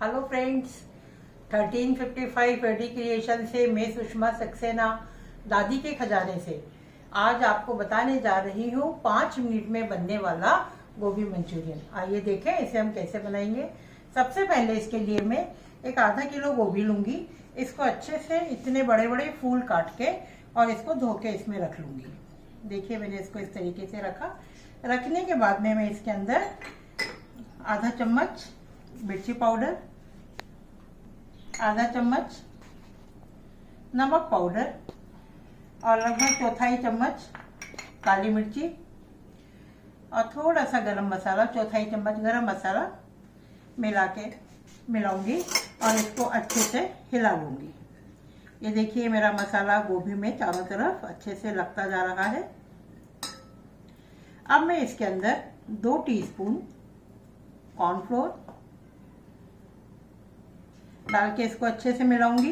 Hello friends, 1355 AD creation से मैं सुषमा सक्सेना दादी के खजाने से आज आपको बताने जा रही हूँ 5 मिनट में बनने वाला गोभी मंचूरियन। आइए देखें इसे हम कैसे बनाएंगे। सबसे पहले इसके लिए मैं एक आधा किलो गोभी लूंगी। इसको अच्छे से इतने बड़े बड़े फूल काट के और इसको धो के इसमें रख लूंगी। देखिए मैंने इसको इस तरीके से रखा। रखने के बाद में मैं इसके अंदर आधा चम्मच मिर्ची पाउडर, आधा चम्मच नमक पाउडर और लगभग चौथाई चम्मच काली मिर्ची और थोड़ा सा गरम मसाला, चौथाई चम्मच गरम मसाला मिलाऊंगी और इसको अच्छे से हिला लूंगी। ये देखिए मेरा मसाला गोभी में चारों तरफ अच्छे से लगता जा रहा है। अब मैं इसके अंदर 2 टीस्पून कॉर्नफ्लोर डाल के इसको अच्छे से मिलाऊंगी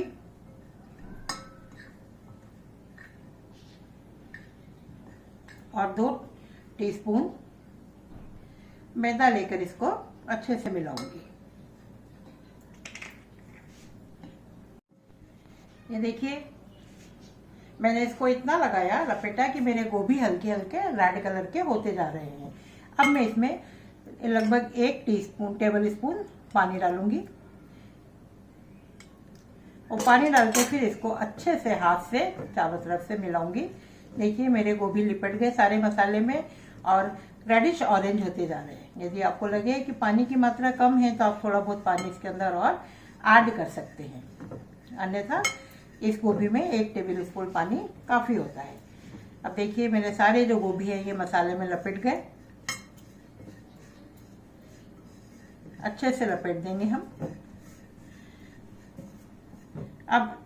और 2 टीस्पून मैदा लेकर इसको अच्छे से मिलाऊंगी। ये देखिए मैंने इसको इतना लगाया, लपेटा कि मेरे गोभी हल्के हल्के रेड कलर के होते जा रहे हैं। अब मैं इसमें लगभग 1 टेबल स्पून पानी डालूंगी और पानी डाल के फिर इसको अच्छे से हाथ से चारों तरफ से मिलाऊंगी। देखिए मेरे गोभी लिपट गए सारे मसाले में और रेडिश ऑरेंज होते जा रहे हैं। यदि आपको लगे कि पानी की मात्रा कम है तो आप थोड़ा बहुत पानी इसके अंदर और ऐड कर सकते हैं, अन्यथा इस गोभी में 1 टेबल स्पून पानी काफ़ी होता है। अब देखिए मेरे सारे जो गोभी है ये मसाले में लपेट गए। अच्छे से लपेट देंगे हम। अब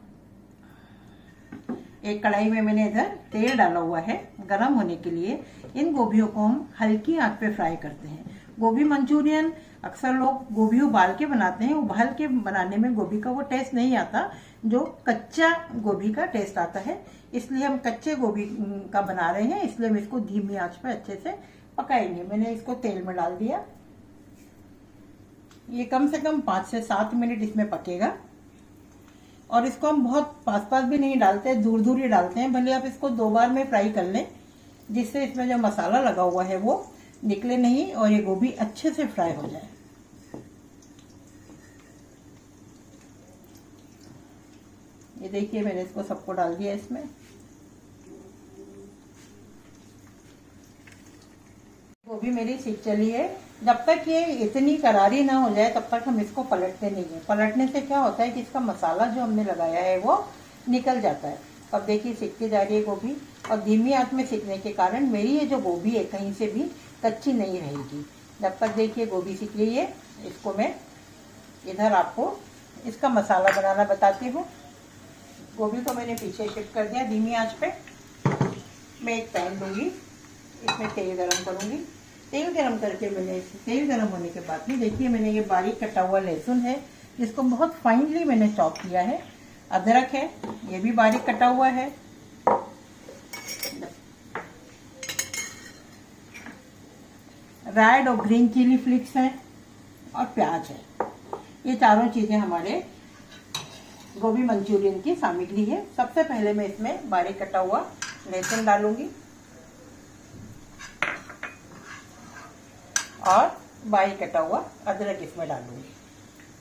एक कढ़ाई में मैंने इधर तेल डाला हुआ है गरम होने के लिए। इन गोभियों को हम हल्की आंच पे फ्राई करते हैं। गोभी मंचूरियन अक्सर लोग गोभी उबाल के बनाते हैं। उबाल के बनाने में गोभी का वो टेस्ट नहीं आता जो कच्चा गोभी का टेस्ट आता है, इसलिए हम कच्चे गोभी का बना रहे हैं। इसलिए हम इसको धीमी आंच पे अच्छे से पकाएंगे। मैंने इसको तेल में डाल दिया। ये कम से कम 5 से 7 मिनट इसमें पकेगा और इसको हम बहुत पास पास भी नहीं डालते, दूर दूर ही डालते हैं। भले आप इसको 2 बार में फ्राई कर लें, जिससे इसमें जो मसाला लगा हुआ है वो निकले नहीं और ये गोभी अच्छे से फ्राई हो जाए। ये देखिए मैंने इसको सबको डाल दिया इसमें। गोभी मेरी सीख चली है। जब तक ये इतनी करारी ना हो जाए तब तक हम इसको पलटते नहीं है। पलटने से क्या होता है कि इसका मसाला जो हमने लगाया है वो निकल जाता है। अब देखिए सिकती जा रही है गोभी और धीमी आंच में सिकने के कारण मेरी ये जो गोभी है कहीं से भी कच्ची नहीं रहेगी। जब तक देखिए गोभी सिक रही है, इसको मैं इधर आपको इसका मसाला बनाना बताती हूँ। गोभी को मैंने पीछे शिफ्ट कर दिया धीमी आंच पे। मैं एक पैन लूँगी, इसमें तेल गरम करूँगी। तेल गरम करके मैंने तेल गरम होने के बाद में देखिए मैंने ये बारीक कटा हुआ लहसुन है जिसको बहुत फाइनली मैंने चॉप किया है। अदरक है, ये भी बारीक कटा हुआ है। रेड और ग्रीन चिली फ्लिक्स है और प्याज है। ये चारों चीजें हमारे गोभी मंचूरियन की सामग्री है। सबसे पहले मैं इसमें बारीक कटा हुआ लहसुन डालूंगी और बारीक कटा हुआ अदरक इसमें डालूंगी।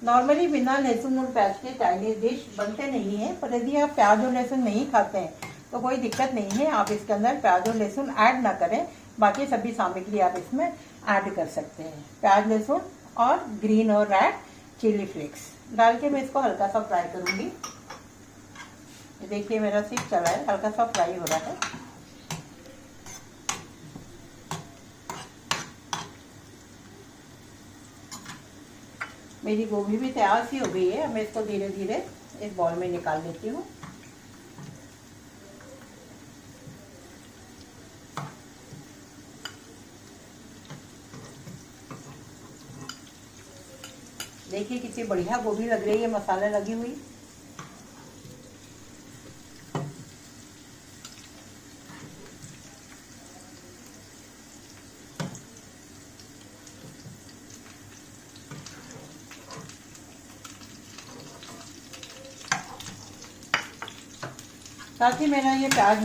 नॉर्मली बिना लहसुन और प्याज के चाइनीज डिश बनते नहीं है, पर यदि आप प्याज और लहसुन नहीं खाते हैं तो कोई दिक्कत नहीं है। आप इसके अंदर प्याज और लहसुन ऐड ना करें, बाकी सभी सामग्री आप इसमें ऐड कर सकते हैं। प्याज, लहसुन और ग्रीन और रेड चिली फ्लेक्स डाल के मैं इसको हल्का सा फ्राई करूंगी। ये देखिए मेरा सीख चला है, हल्का सा फ्राई हो रहा है। मेरी गोभी भी तैयार सी हो गई है। मैं इसको धीरे धीरे इस बॉल में निकाल लेती हूँ। देखिए कितनी बढ़िया गोभी लग रही है मसाले लगी हुई। साथ ही मेरा ये प्याज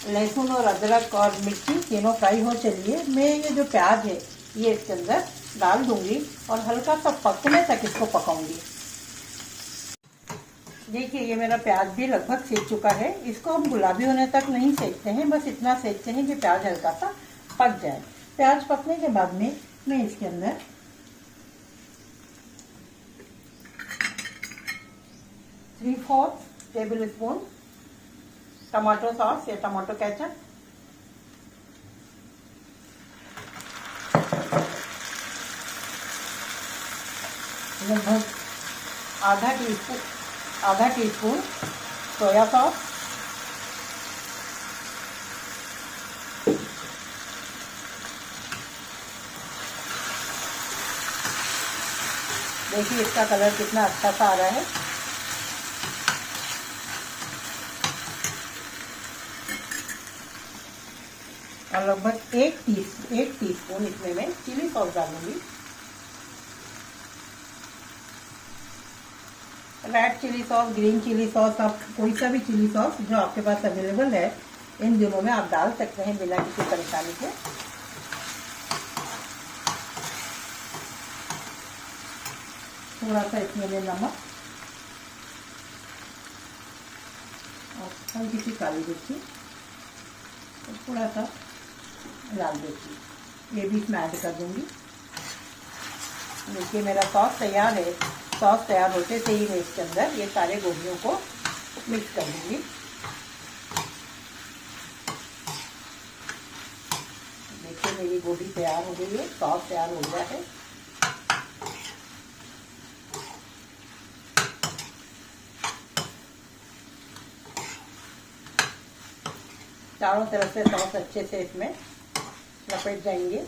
लहसुन और अदरक और मिर्ची तीनों फ्राई हो चलिए। मैं ये जो प्याज है ये इसके अंदर डाल दूंगी और हल्का सा पकने तक इसको पकाऊंगी। देखिए ये मेरा प्याज भी लगभग सेक चुका है। इसको हम गुलाबी होने तक नहीं सेकते हैं, बस इतना सेकते हैं कि प्याज हल्का सा पक जाए। प्याज पकने के बाद में मैं इसके अंदर 3/4 टेबल स्पून टमाटो सॉस या टमाटो केचप, लगभग आधा टीस्पून सोया सॉस, देखिए इसका कलर कितना अच्छा सा आ रहा है। और लगभग एक टीस्पून इसमें मैं चिली सॉस डालूंगी। Red chilli sauce, green chilli sauce, आप कोई सा भी चिली सॉस जो आपके पास अवेलेबल है इन दिनों में आप डाल सकते हैं बिना किसी परेशानी के। थोड़ा सा इसमें मैं नमक और हल्की सी काली मिर्ची और थोड़ा सा लाल मिर्ची ये भी इसमें ऐड कर दूंगी। देखिए मेरा सॉस तैयार है। सॉस तैयार होते से ही मैं इसके अंदर ये सारे गोभियों को मिक्स कर दूंगी। देखिए मेरी गोभी तैयार हो गई है, सॉस तैयार हो गया है। चारों तरफ से सॉस अच्छे से इसमें लपेट जाएंगे।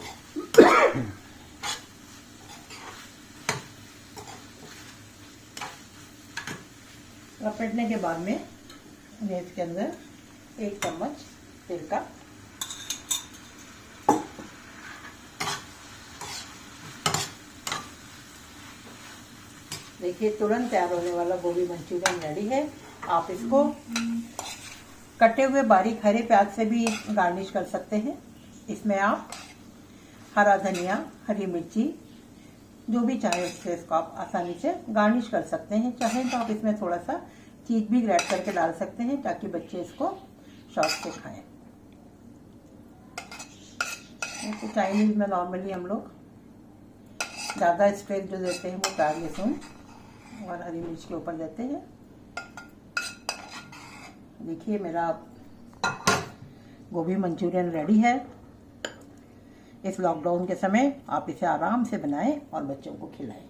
लपेटने के बाद में मैं इसके अंदर 1 चम्मच तेल का देखिए तुरंत तैयार होने वाला गोभी मंचूरियन रेडी है। आप इसको कटे हुए बारीक हरे प्याज से भी गार्निश कर सकते हैं। इसमें आप हरा धनिया, हरी मिर्ची जो भी चाहे उससे इसको आप आसानी से गार्निश कर सकते हैं। चाहे तो आप इसमें थोड़ा सा चीज भी ग्रेट करके डाल सकते हैं ताकि बच्चे इसको शौक से खाएं। तो चाइनीज में नॉर्मली हम लोग ज़्यादा स्प्रेड जो देते हैं वो प्याज, लहसुन और हरी मिर्च के ऊपर देते हैं। देखिए मेरा गोभी मंचूरियन रेडी है। इस लॉकडाउन के समय आप इसे आराम से बनाएं और बच्चों को खिलाएं।